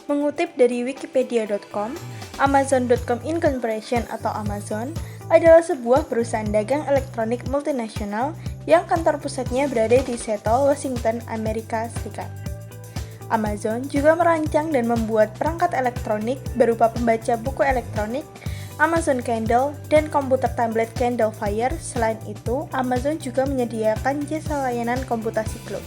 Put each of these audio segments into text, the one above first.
Mengutip dari wikipedia.com, Amazon.com Incorporation atau Amazon adalah sebuah perusahaan dagang elektronik multinasional yang kantor pusatnya berada di Seattle, Washington, Amerika Serikat. Amazon juga merancang dan membuat perangkat elektronik berupa pembaca buku elektronik, Amazon Kindle, dan komputer tablet Kindle Fire. Selain itu, Amazon juga menyediakan jasa layanan komputasi cloud.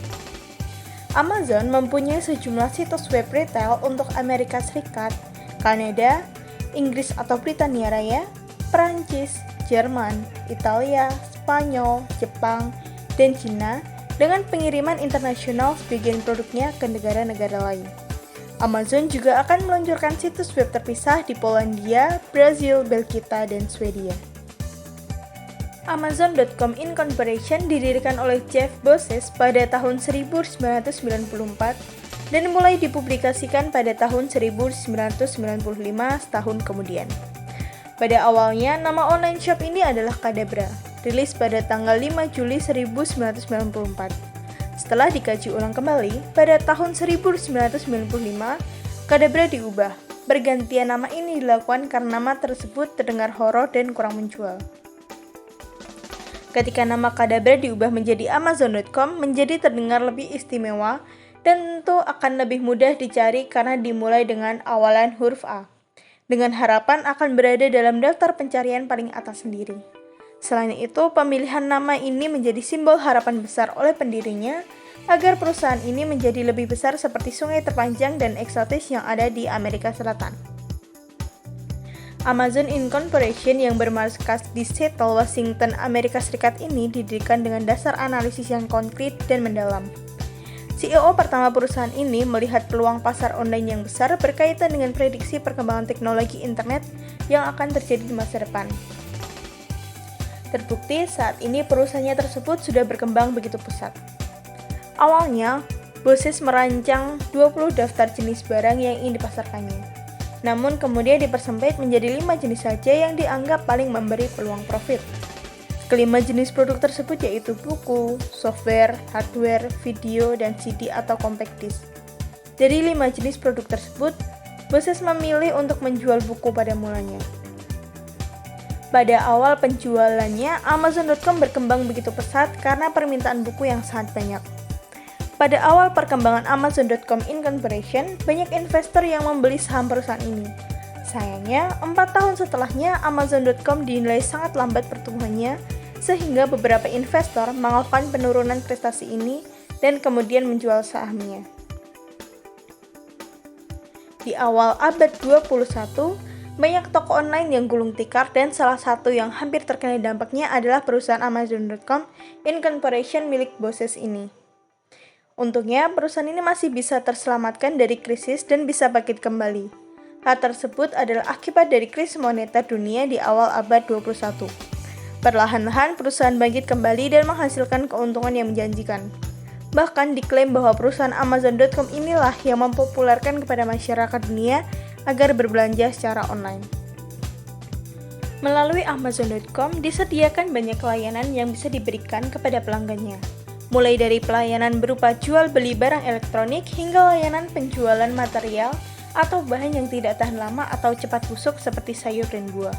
Amazon mempunyai sejumlah situs web retail untuk Amerika Serikat, Kanada, Inggris atau Britania Raya, Perancis, Jerman, Italia, Spanyol, Jepang, dan Cina dengan pengiriman internasional sebagian produknya ke negara-negara lain. Amazon juga akan meluncurkan situs web terpisah di Polandia, Brazil, Belgika, dan Swedia. Amazon.com Incorporation didirikan oleh Jeff Bezos pada tahun 1994 dan mulai dipublikasikan pada tahun 1995 setahun kemudian. Pada awalnya, nama online shop ini adalah Kadabra, rilis pada tanggal 5 Juli 1994. Setelah dikaji ulang kembali, pada tahun 1995, Kadabra diubah. Pergantian nama ini dilakukan karena nama tersebut terdengar horor dan kurang menjual. Ketika nama Kadabra diubah menjadi Amazon.com, menjadi terdengar lebih istimewa dan tentu akan lebih mudah dicari karena dimulai dengan awalan huruf A, dengan harapan akan berada dalam daftar pencarian paling atas sendiri. Selain itu, pemilihan nama ini menjadi simbol harapan besar oleh pendirinya agar perusahaan ini menjadi lebih besar seperti sungai terpanjang dan eksotis yang ada di Amerika Selatan. Amazon Incorporation yang bermarkas di Seattle, Washington, Amerika Serikat ini didirikan dengan dasar analisis yang konkret dan mendalam. CEO pertama perusahaan ini melihat peluang pasar online yang besar berkaitan dengan prediksi perkembangan teknologi internet yang akan terjadi di masa depan. Terbukti saat ini perusahaannya tersebut sudah berkembang begitu pesat. Awalnya, Bezos merancang 20 daftar jenis barang yang ingin dipasarkannya. Namun kemudian dipersempit menjadi 5 jenis saja yang dianggap paling memberi peluang profit. Kelima jenis produk tersebut yaitu buku, software, hardware, video, dan CD atau compact disc. Dari 5 jenis produk tersebut, Bezos memilih untuk menjual buku pada mulanya. Pada awal penjualannya, Amazon.com berkembang begitu pesat karena permintaan buku yang sangat banyak. Pada awal perkembangan Amazon.com Incorporation, banyak investor yang membeli saham perusahaan ini. Sayangnya, 4 tahun setelahnya, Amazon.com dinilai sangat lambat pertumbuhannya, sehingga beberapa investor mengeluhkan penurunan prestasi ini dan kemudian menjual sahamnya. Di awal abad 21, banyak toko online yang gulung tikar dan salah satu yang hampir terkena dampaknya adalah perusahaan Amazon.com Incorporation milik Bezos ini. Untungnya, perusahaan ini masih bisa terselamatkan dari krisis dan bisa bangkit kembali. Hal tersebut adalah akibat dari krisis moneter dunia di awal abad 21. Perlahan-lahan, perusahaan bangkit kembali dan menghasilkan keuntungan yang menjanjikan. Bahkan diklaim bahwa perusahaan Amazon.com inilah yang mempopulerkan kepada masyarakat dunia agar berbelanja secara online. Melalui Amazon.com disediakan banyak layanan yang bisa diberikan kepada pelanggannya. Mulai dari pelayanan berupa jual beli barang elektronik hingga layanan penjualan material atau bahan yang tidak tahan lama atau cepat busuk seperti sayur dan buah.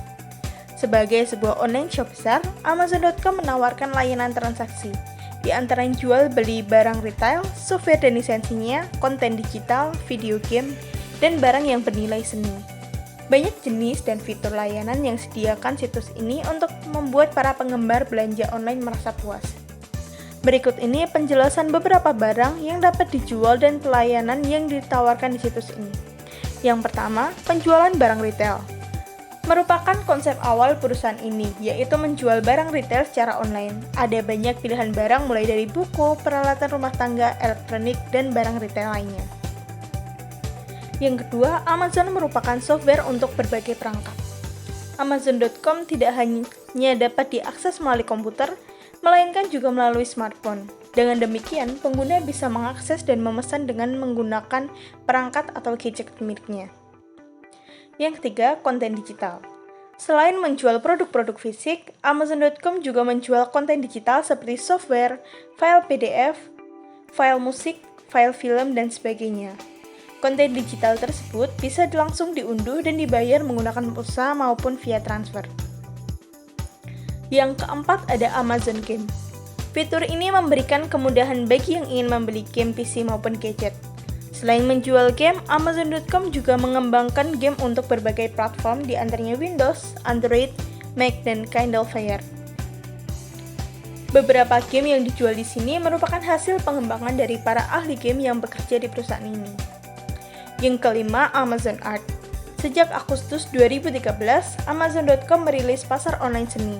Sebagai sebuah online shop besar, Amazon.com menawarkan layanan transaksi, di antara jual beli barang retail, software dan lisensinya, konten digital, video game, dan barang yang bernilai seni. Banyak jenis dan fitur layanan yang disediakan situs ini untuk membuat para penggemar belanja online merasa puas. Berikut ini penjelasan beberapa barang yang dapat dijual dan pelayanan yang ditawarkan di situs ini. Yang pertama, penjualan barang retail. Merupakan konsep awal perusahaan ini, yaitu menjual barang retail secara online. Ada banyak pilihan barang mulai dari buku, peralatan rumah tangga, elektronik, dan barang retail lainnya. Yang kedua, Amazon merupakan software untuk berbagai perangkat. Amazon.com tidak hanya dapat diakses melalui komputer, melainkan juga melalui smartphone. Dengan demikian, pengguna bisa mengakses dan memesan dengan menggunakan perangkat atau gadget miliknya. Yang ketiga, konten digital. Selain menjual produk-produk fisik, Amazon.com juga menjual konten digital seperti software, file PDF, file musik, file film, dan sebagainya. Konten digital tersebut bisa langsung diunduh dan dibayar menggunakan pulsa maupun via transfer. Yang keempat ada Amazon Game. Fitur ini memberikan kemudahan bagi yang ingin membeli game PC maupun gadget. Selain menjual game, Amazon.com juga mengembangkan game untuk berbagai platform di antaranya Windows, Android, Mac, dan Kindle Fire. Beberapa game yang dijual di sini merupakan hasil pengembangan dari para ahli game yang bekerja di perusahaan ini. Yang kelima, Amazon Art. Sejak Agustus 2013, Amazon.com merilis pasar online seni.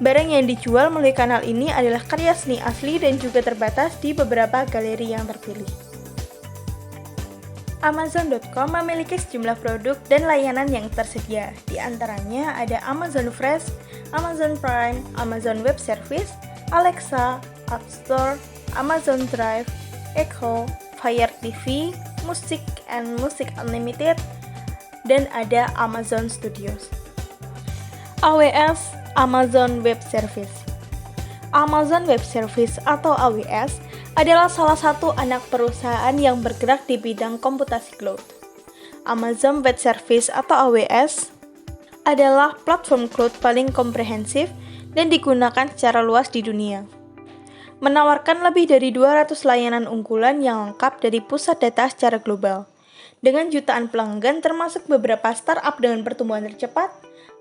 Barang yang dijual melalui kanal ini adalah karya seni asli dan juga terbatas di beberapa galeri yang terpilih. Amazon.com memiliki sejumlah produk dan layanan yang tersedia. Di antaranya ada Amazon Fresh, Amazon Prime, Amazon Web Service, Alexa, App Store, Amazon Drive, Echo, Fire TV, Music and Music Unlimited, dan ada Amazon Studios. AWS, Amazon Web Service. Amazon Web Service atau AWS adalah salah satu anak perusahaan yang bergerak di bidang komputasi cloud. Amazon Web Service atau AWS adalah platform cloud paling komprehensif dan digunakan secara luas di dunia. Menawarkan lebih dari 200 layanan unggulan yang lengkap dari pusat data secara global. Dengan jutaan pelanggan termasuk beberapa startup dengan pertumbuhan tercepat,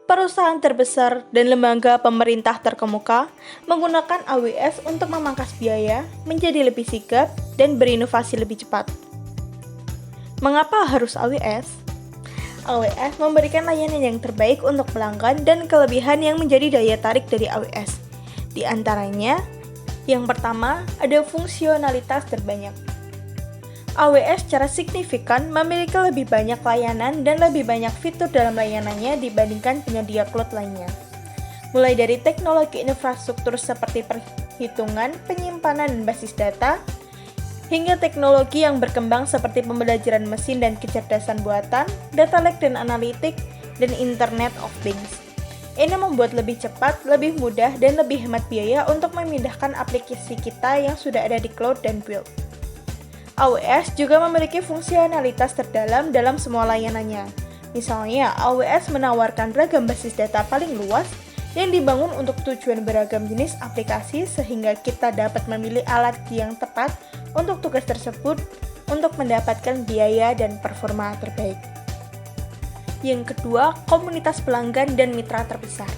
perusahaan terbesar, dan lembaga pemerintah terkemuka menggunakan AWS untuk memangkas biaya, menjadi lebih sigap, dan berinovasi lebih cepat. Mengapa harus AWS? AWS memberikan layanan yang terbaik untuk pelanggan dan kelebihan yang menjadi daya tarik dari AWS. Di antaranya, yang pertama, ada fungsionalitas terbanyak. AWS secara signifikan memiliki lebih banyak layanan dan lebih banyak fitur dalam layanannya dibandingkan penyedia cloud lainnya. Mulai dari teknologi infrastruktur seperti perhitungan, penyimpanan, dan basis data, hingga teknologi yang berkembang seperti pembelajaran mesin dan kecerdasan buatan, data lake dan analitik, dan Internet of Things. Ini membuat lebih cepat, lebih mudah, dan lebih hemat biaya untuk memindahkan aplikasi kita yang sudah ada di cloud dan build. AWS juga memiliki fungsionalitas terdalam dalam semua layanannya. Misalnya, AWS menawarkan ragam basis data paling luas yang dibangun untuk tujuan beragam jenis aplikasi sehingga kita dapat memilih alat yang tepat untuk tugas tersebut untuk mendapatkan biaya dan performa terbaik. Yang kedua, komunitas pelanggan dan mitra terbesar.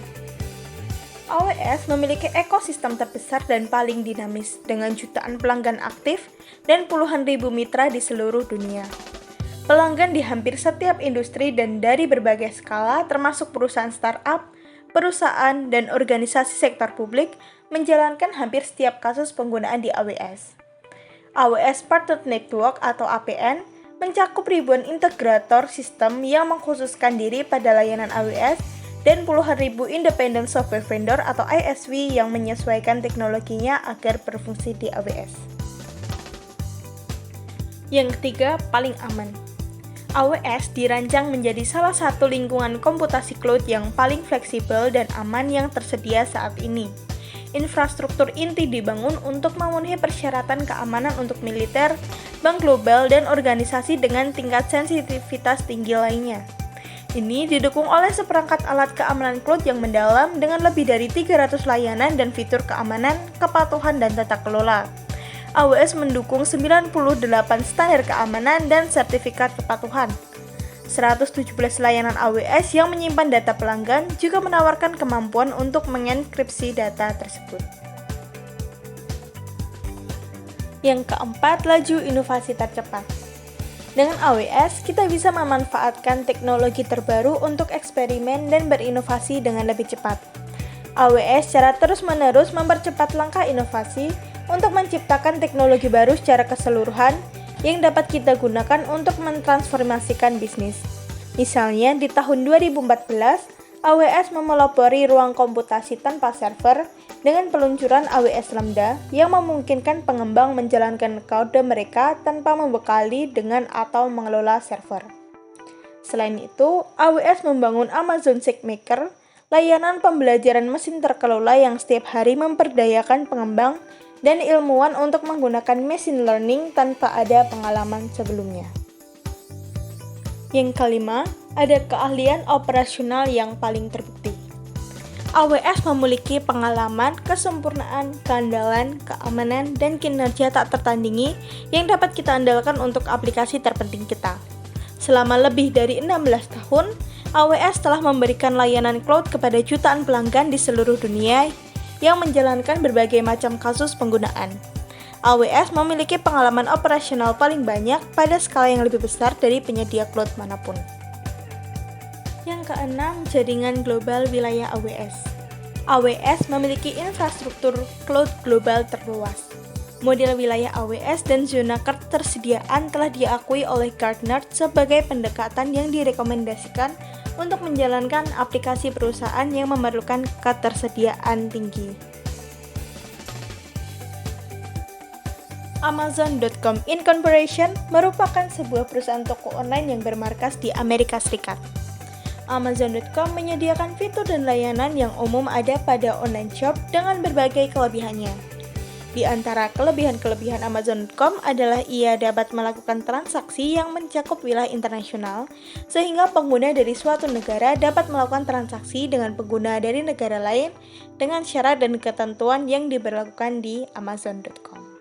AWS memiliki ekosistem terbesar dan paling dinamis dengan jutaan pelanggan aktif dan puluhan ribu mitra di seluruh dunia. Pelanggan di hampir setiap industri dan dari berbagai skala termasuk perusahaan startup, perusahaan, dan organisasi sektor publik menjalankan hampir setiap kasus penggunaan di AWS. AWS Partner Network atau APN mencakup ribuan integrator sistem yang mengkhususkan diri pada layanan AWS dan puluhan ribu independent software vendor atau ISV yang menyesuaikan teknologinya agar berfungsi di AWS. Yang ketiga, paling aman. AWS dirancang menjadi salah satu lingkungan komputasi cloud yang paling fleksibel dan aman yang tersedia saat ini. Infrastruktur inti dibangun untuk memenuhi persyaratan keamanan untuk militer, bank global, dan organisasi dengan tingkat sensitivitas tinggi lainnya. Ini didukung oleh seperangkat alat keamanan cloud yang mendalam dengan lebih dari 300 layanan dan fitur keamanan, kepatuhan, dan tata kelola. AWS mendukung 98 standar keamanan dan sertifikat kepatuhan. 117 layanan AWS yang menyimpan data pelanggan juga menawarkan kemampuan untuk mengenkripsi data tersebut. Yang keempat, laju inovasi tercepat. Dengan AWS, kita bisa memanfaatkan teknologi terbaru untuk eksperimen dan berinovasi dengan lebih cepat. AWS secara terus-menerus mempercepat langkah inovasi untuk menciptakan teknologi baru secara keseluruhan yang dapat kita gunakan untuk mentransformasikan bisnis. Misalnya, di tahun 2014, AWS memelopori ruang komputasi tanpa server dengan peluncuran AWS Lambda yang memungkinkan pengembang menjalankan kode mereka tanpa membekali dengan atau mengelola server. Selain itu, AWS membangun Amazon SageMaker, layanan pembelajaran mesin terkelola yang setiap hari memperdayakan pengembang dan ilmuwan untuk menggunakan machine learning tanpa ada pengalaman sebelumnya. Yang kelima, ada keahlian operasional yang paling terbukti. AWS memiliki pengalaman, kesempurnaan, keandalan, keamanan, dan kinerja tak tertandingi yang dapat kita andalkan untuk aplikasi terpenting kita. Selama lebih dari 16 tahun, AWS telah memberikan layanan cloud kepada jutaan pelanggan di seluruh dunia yang menjalankan berbagai macam kasus penggunaan. AWS memiliki pengalaman operasional paling banyak pada skala yang lebih besar dari penyedia cloud manapun. Yang keenam, jaringan global wilayah AWS. AWS memiliki infrastruktur cloud global terluas. Model wilayah AWS dan zona ketersediaan telah diakui oleh Gartner sebagai pendekatan yang direkomendasikan untuk menjalankan aplikasi perusahaan yang memerlukan ketersediaan tinggi. Amazon.com Incorporation merupakan sebuah perusahaan toko online yang bermarkas di Amerika Serikat. Amazon.com menyediakan fitur dan layanan yang umum ada pada online shop dengan berbagai kelebihannya. Di antara kelebihan-kelebihan Amazon.com adalah ia dapat melakukan transaksi yang mencakup wilayah internasional, sehingga pengguna dari suatu negara dapat melakukan transaksi dengan pengguna dari negara lain dengan syarat dan ketentuan yang diberlakukan di Amazon.com.